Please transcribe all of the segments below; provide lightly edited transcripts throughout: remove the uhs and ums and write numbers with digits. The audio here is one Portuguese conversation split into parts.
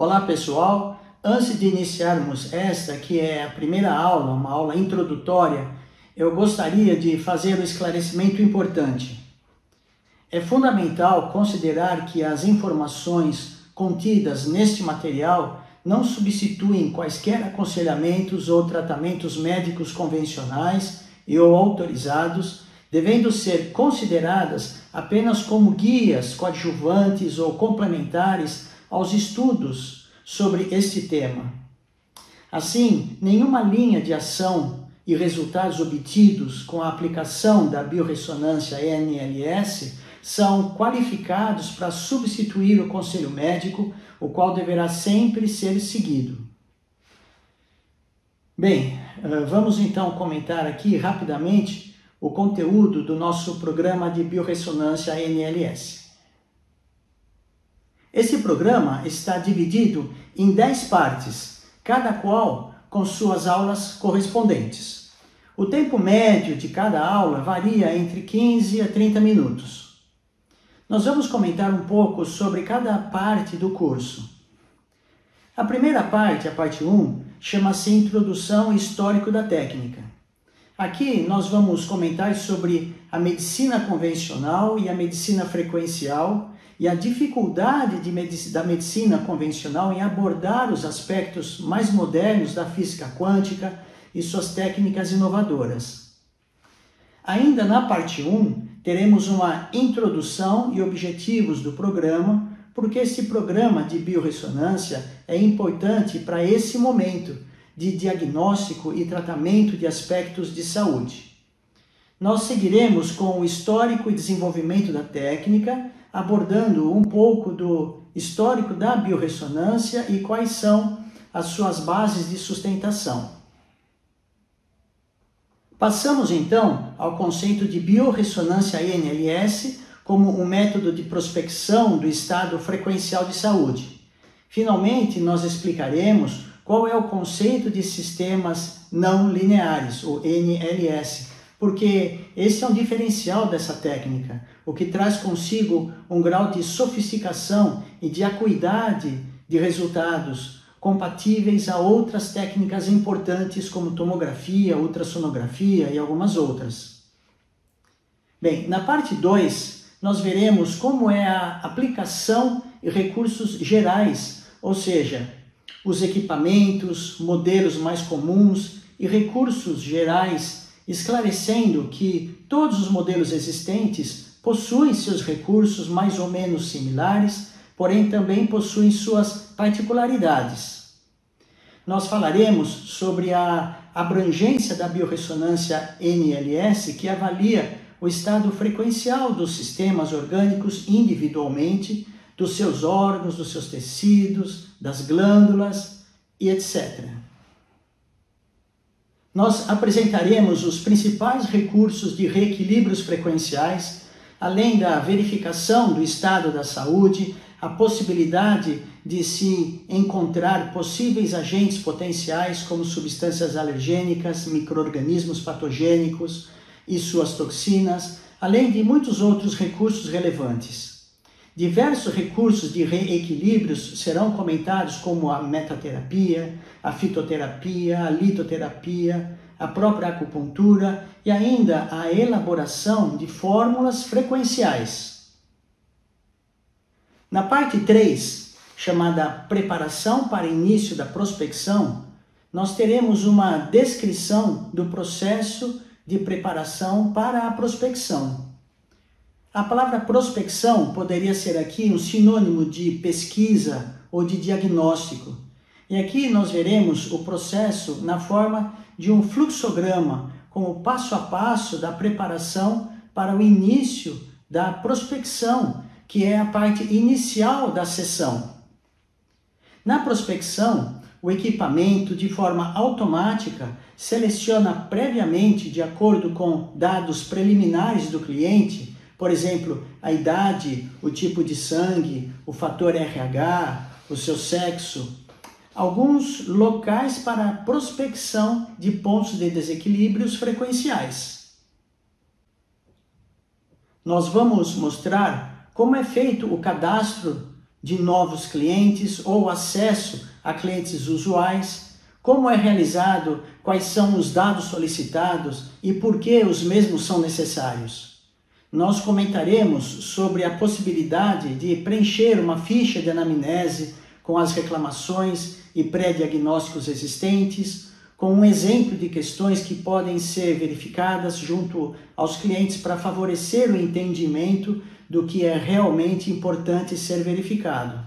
Olá pessoal, antes de iniciarmos esta, que é a primeira aula, uma aula introdutória, eu gostaria de fazer um esclarecimento importante. É fundamental considerar que as informações contidas neste material não substituem quaisquer aconselhamentos ou tratamentos médicos convencionais e ou autorizados, devendo ser consideradas apenas como guias coadjuvantes ou complementares aos estudos sobre este tema. Assim, nenhuma linha de ação e resultados obtidos com a aplicação da biorressonância NLS são qualificados para substituir o conselho médico, o qual deverá sempre ser seguido. Bem, vamos então comentar aqui rapidamente o conteúdo do nosso programa de biorressonância NLS. Esse programa está dividido em 10 partes, cada qual com suas aulas correspondentes. O tempo médio de cada aula varia entre 15 a 30 minutos. Nós vamos comentar um pouco sobre cada parte do curso. A primeira parte, a parte 1, chama-se Introdução e Histórico da Técnica. Aqui nós vamos comentar sobre a medicina convencional e a medicina frequencial e a dificuldade da medicina convencional em abordar os aspectos mais modernos da física quântica e suas técnicas inovadoras. Ainda na parte 1, teremos uma introdução e objetivos do programa, porque esse programa de biorressonância é importante para esse momento de diagnóstico e tratamento de aspectos de saúde. Nós seguiremos com o histórico e desenvolvimento da técnica, abordando um pouco do histórico da biorressonância e quais são as suas bases de sustentação. Passamos então ao conceito de biorressonância NLS como um método de prospecção do estado frequencial de saúde. Finalmente, nós explicaremos qual é o conceito de sistemas não lineares, o NLS, porque esse é um diferencial dessa técnica, o que traz consigo um grau de sofisticação e de acuidade de resultados compatíveis a outras técnicas importantes como tomografia, ultrassonografia e algumas outras. Bem, na parte 2, nós veremos como é a aplicação e recursos gerais, ou seja, os equipamentos, modelos mais comuns e recursos gerais, esclarecendo que todos os modelos existentes possuem seus recursos mais ou menos similares, porém também possuem suas particularidades. Nós falaremos sobre a abrangência da biorressonância NLS, que avalia o estado frequencial dos sistemas orgânicos individualmente, dos seus órgãos, dos seus tecidos, das glândulas e etc. Nós apresentaremos os principais recursos de reequilíbrios frequenciais, além da verificação do estado da saúde, a possibilidade de se encontrar possíveis agentes potenciais como substâncias alergênicas, micro-organismos patogênicos e suas toxinas, além de muitos outros recursos relevantes. Diversos recursos de reequilíbrios serão comentados como a metaterapia, a fitoterapia, a litoterapia, a própria acupuntura e ainda a elaboração de fórmulas frequenciais. Na parte 3, chamada Preparação para início da prospecção, nós teremos uma descrição do processo de preparação para a prospecção. A palavra prospecção poderia ser aqui um sinônimo de pesquisa ou de diagnóstico. E aqui nós veremos o processo na forma de um fluxograma, com o passo a passo da preparação para o início da prospecção, que é a parte inicial da sessão. Na prospecção, o equipamento, de forma automática, seleciona previamente, de acordo com dados preliminares do cliente, por exemplo, a idade, o tipo de sangue, o fator RH, o seu sexo, alguns locais para prospecção de pontos de desequilíbrios frequenciais. Nós vamos mostrar como é feito o cadastro de novos clientes ou acesso a clientes usuais, como é realizado, quais são os dados solicitados e por que os mesmos são necessários. Nós comentaremos sobre a possibilidade de preencher uma ficha de anamnese com as reclamações e pré-diagnósticos existentes, com um exemplo de questões que podem ser verificadas junto aos clientes para favorecer o entendimento do que é realmente importante ser verificado.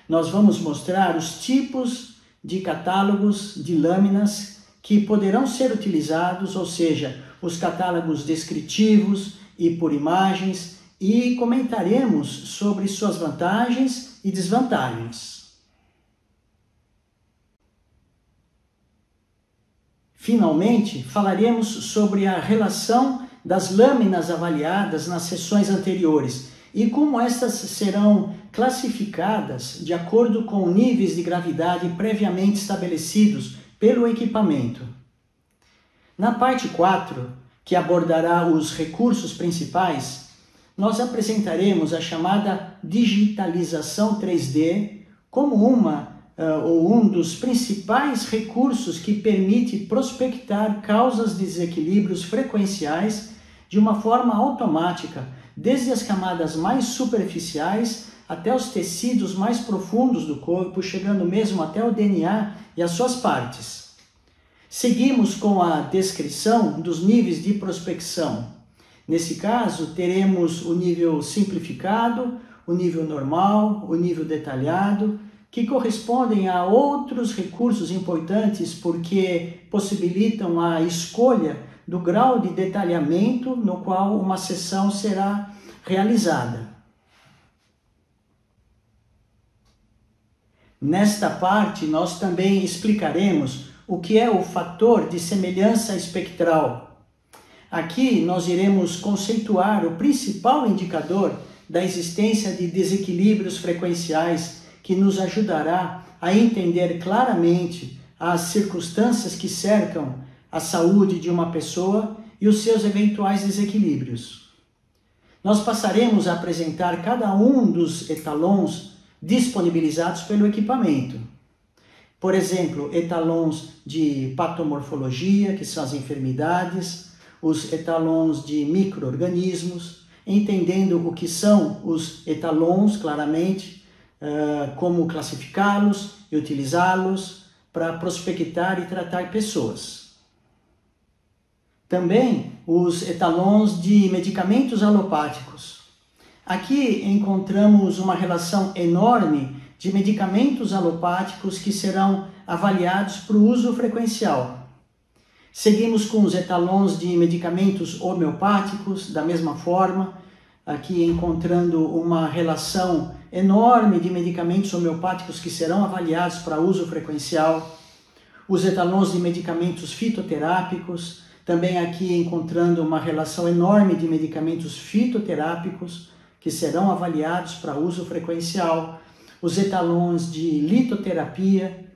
Nós vamos mostrar os tipos de catálogos de lâminas que poderão ser utilizados, ou seja, os catálogos descritivos e por imagens, e comentaremos sobre suas vantagens e desvantagens. Finalmente, falaremos sobre a relação das lâminas avaliadas nas sessões anteriores e como estas serão classificadas de acordo com níveis de gravidade previamente estabelecidos pelo equipamento. Na parte 4, que abordará os recursos principais, nós apresentaremos a chamada digitalização 3D como um dos principais recursos que permite prospectar causas de desequilíbrios frequenciais de uma forma automática, desde as camadas mais superficiais até os tecidos mais profundos do corpo, chegando mesmo até o DNA e as suas partes. Seguimos com a descrição dos níveis de prospecção. Nesse caso, teremos o nível simplificado, o nível normal, o nível detalhado, que correspondem a outros recursos importantes porque possibilitam a escolha do grau de detalhamento no qual uma sessão será realizada. Nesta parte, nós também explicaremos o que é o fator de semelhança espectral. Aqui nós iremos conceituar o principal indicador da existência de desequilíbrios frequenciais que nos ajudará a entender claramente as circunstâncias que cercam a saúde de uma pessoa e os seus eventuais desequilíbrios. Nós passaremos a apresentar cada um dos etalons disponibilizados pelo equipamento. Por exemplo, etalons de patomorfologia, que são as enfermidades, os etalons de micro-organismos, entendendo o que são os etalons claramente, como classificá-los e utilizá-los para prospectar e tratar pessoas. Também os etalons de medicamentos alopáticos. Aqui encontramos uma relação enorme de medicamentos alopáticos que serão avaliados para o uso frequencial. Seguimos com os etalons de medicamentos homeopáticos, da mesma forma, aqui encontrando uma relação enorme de medicamentos homeopáticos que serão avaliados para uso frequencial. Os etalons de medicamentos fitoterápicos, também aqui encontrando uma relação enorme de medicamentos fitoterápicos que serão avaliados para uso frequencial. Os etalons de litoterapia,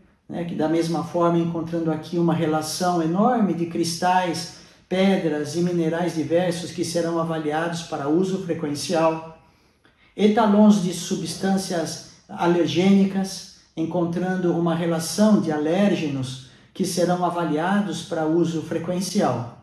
que da mesma forma encontrando aqui uma relação enorme de cristais, pedras e minerais diversos que serão avaliados para uso frequencial. Etalons de substâncias alergênicas, encontrando uma relação de alérgenos que serão avaliados para uso frequencial.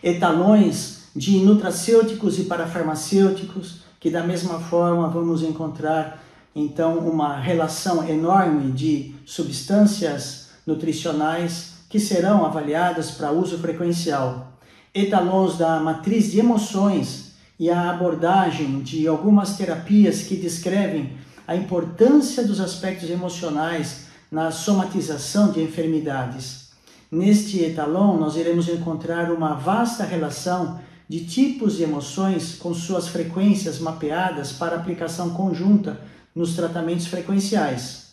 Etalões de nutracêuticos e parafarmacêuticos, que da mesma forma vamos encontrar então uma relação enorme de substâncias nutricionais que serão avaliadas para uso frequencial. Etalons da matriz de emoções e a abordagem de algumas terapias que descrevem a importância dos aspectos emocionais na somatização de enfermidades. Neste etalon, nós iremos encontrar uma vasta relação de tipos de emoções com suas frequências mapeadas para aplicação conjunta nos tratamentos frequenciais.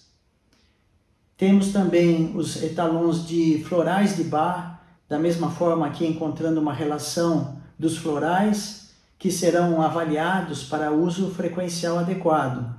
Temos também os etalons de florais de Bach, da mesma forma aqui encontrando uma relação dos florais que serão avaliados para uso frequencial adequado.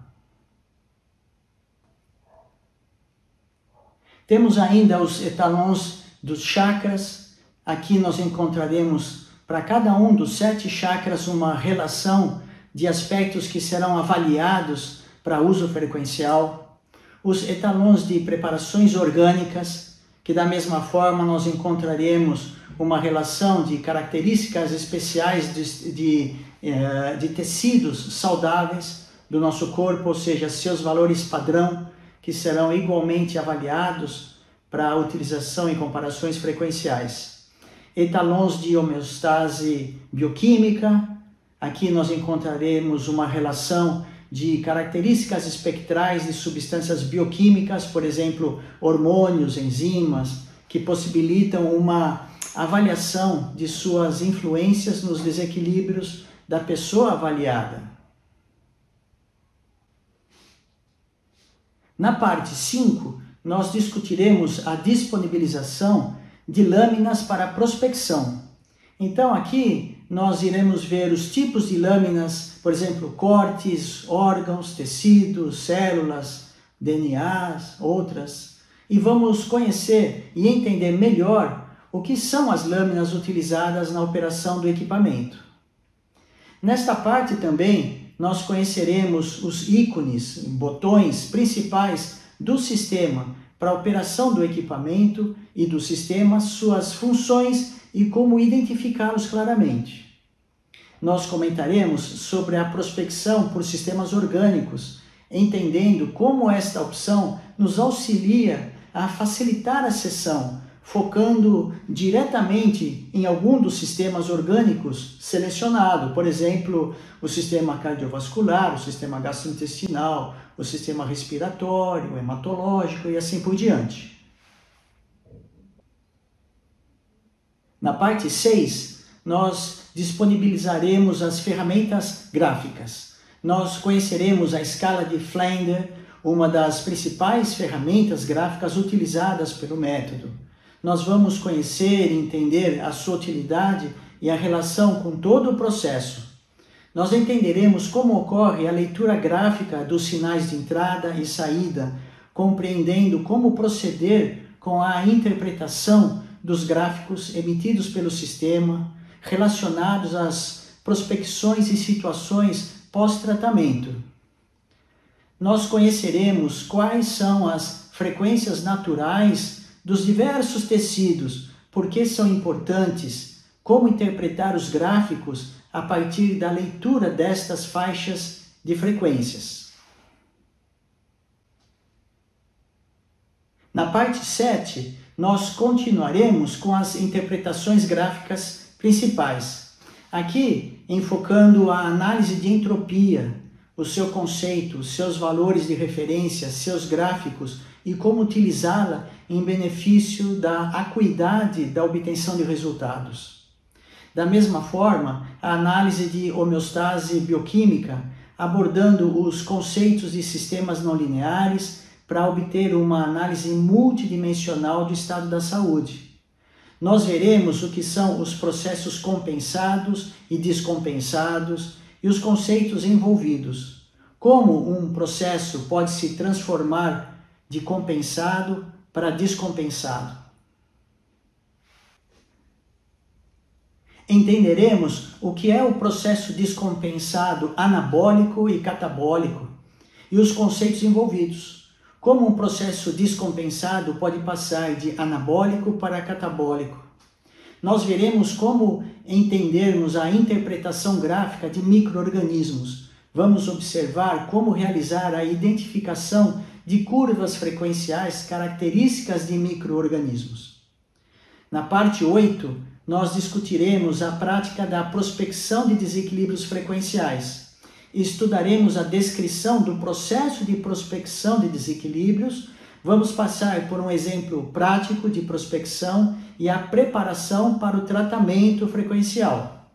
Temos ainda os etalons dos chakras. Aqui nós encontraremos para cada um dos 7 chakras uma relação de aspectos que serão avaliados para uso frequencial, os etalons de preparações orgânicas, que da mesma forma nós encontraremos uma relação de características especiais de tecidos saudáveis do nosso corpo, ou seja, seus valores padrão, que serão igualmente avaliados para a utilização em comparações frequenciais. Etalons de homeostase bioquímica, aqui nós encontraremos uma relação de características espectrais de substâncias bioquímicas, por exemplo, hormônios, enzimas, que possibilitam uma avaliação de suas influências nos desequilíbrios da pessoa avaliada. Na parte 5, nós discutiremos a disponibilização de lâminas para prospecção. Então aqui nós iremos ver os tipos de lâminas, por exemplo, cortes, órgãos, tecidos, células, DNAs, outras, e vamos conhecer e entender melhor o que são as lâminas utilizadas na operação do equipamento. Nesta parte também nós conheceremos os ícones, botões principais do sistema para a operação do equipamento e do sistema, suas funções e como identificá-los claramente. Nós comentaremos sobre a prospecção por sistemas orgânicos, entendendo como esta opção nos auxilia a facilitar a sessão, focando diretamente em algum dos sistemas orgânicos selecionado, por exemplo, o sistema cardiovascular, o sistema gastrointestinal, o sistema respiratório, o hematológico e assim por diante. Na parte 6, nós disponibilizaremos as ferramentas gráficas. Nós conheceremos a escala de Flender, uma das principais ferramentas gráficas utilizadas pelo método. Nós vamos conhecer e entender a sua utilidade e a relação com todo o processo. Nós entenderemos como ocorre a leitura gráfica dos sinais de entrada e saída, compreendendo como proceder com a interpretação dos gráficos emitidos pelo sistema, relacionados às prospecções e situações pós-tratamento. Nós conheceremos quais são as frequências naturais dos diversos tecidos, por que são importantes, como interpretar os gráficos a partir da leitura destas faixas de frequências. Na parte 7, nós continuaremos com as interpretações gráficas principais. Aqui, enfocando a análise de entropia, o seu conceito, seus valores de referência, seus gráficos e como utilizá-la em benefício da acuidade da obtenção de resultados. Da mesma forma, a análise de homeostase bioquímica, abordando os conceitos de sistemas não lineares para obter uma análise multidimensional do estado da saúde. Nós veremos o que são os processos compensados e descompensados e os conceitos envolvidos. Como um processo pode se transformar de compensado para descompensado. Entenderemos o que é o processo descompensado anabólico e catabólico e os conceitos envolvidos. Como um processo descompensado pode passar de anabólico para catabólico. Nós veremos como entendermos a interpretação gráfica de micro-organismos. Vamos observar como realizar a identificação de curvas frequenciais características de micro-organismos. Na parte 8, nós discutiremos a prática da prospecção de desequilíbrios frequenciais. Estudaremos a descrição do processo de prospecção de desequilíbrios. Vamos passar por um exemplo prático de prospecção e a preparação para o tratamento frequencial.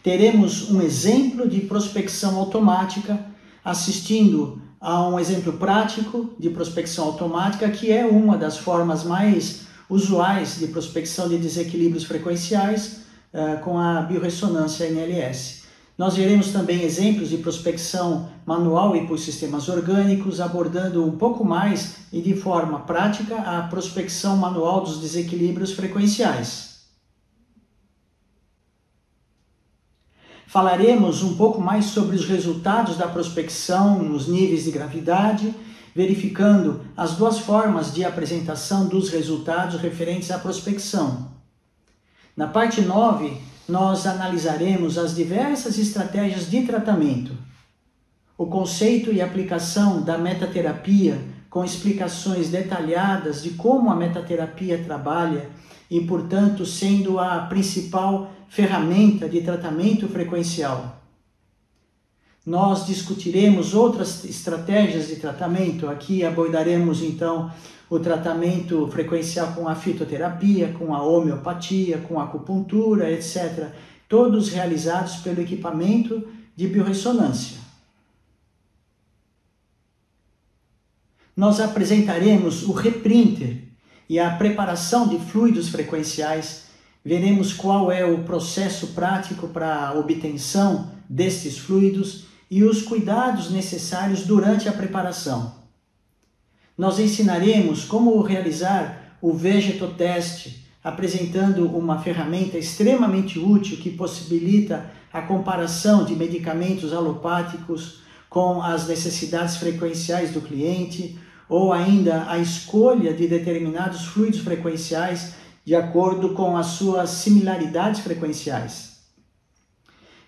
Teremos um exemplo de prospecção automática, assistindo a um exemplo prático de prospecção automática, que é uma das formas mais usuais de prospecção de desequilíbrios frequenciais com a biorressonância NLS. Nós veremos também exemplos de prospecção manual e por sistemas orgânicos, abordando um pouco mais e de forma prática a prospecção manual dos desequilíbrios frequenciais. Falaremos um pouco mais sobre os resultados da prospecção nos níveis de gravidade, verificando as duas formas de apresentação dos resultados referentes à prospecção. Na parte 9, nós analisaremos as diversas estratégias de tratamento, o conceito e aplicação da metaterapia, com explicações detalhadas de como a metaterapia trabalha e, portanto, sendo a principal ferramenta de tratamento frequencial. Nós discutiremos outras estratégias de tratamento. Aqui abordaremos, então, o tratamento frequencial com a fitoterapia, com a homeopatia, com a acupuntura, etc. Todos realizados pelo equipamento de biorressonância. Nós apresentaremos o reprinter e a preparação de fluidos frequenciais. Veremos qual é o processo prático para a obtenção destes fluidos e os cuidados necessários durante a preparação. Nós ensinaremos como realizar o vegetotest, apresentando uma ferramenta extremamente útil que possibilita a comparação de medicamentos alopáticos com as necessidades frequenciais do cliente, ou ainda a escolha de determinados fluidos frequenciais de acordo com as suas similaridades frequenciais.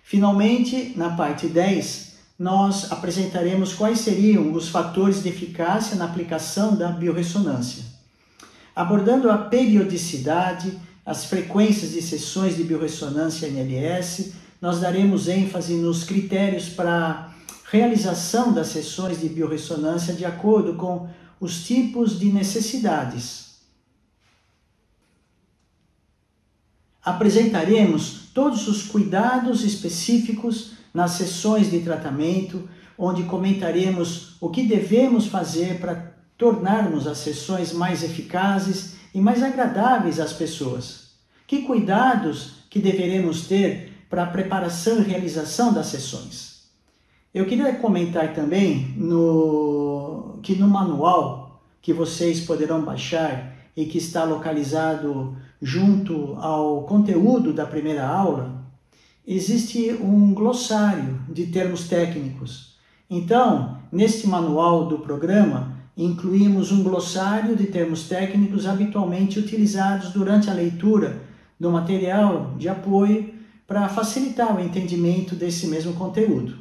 Finalmente, na parte 10, nós apresentaremos quais seriam os fatores de eficácia na aplicação da biorressonância. Abordando a periodicidade, as frequências de sessões de biorressonância NLS, nós daremos ênfase nos critérios para realização das sessões de biorressonância de acordo com os tipos de necessidades. Apresentaremos todos os cuidados específicos nas sessões de tratamento, onde comentaremos o que devemos fazer para tornarmos as sessões mais eficazes e mais agradáveis às pessoas. Que cuidados que deveremos ter para a preparação e realização das sessões. Eu queria comentar também que no manual que vocês poderão baixar e que está localizado junto ao conteúdo da primeira aula, existe um glossário de termos técnicos. Então, neste manual do programa, incluímos um glossário de termos técnicos habitualmente utilizados durante a leitura do material de apoio para facilitar o entendimento desse mesmo conteúdo.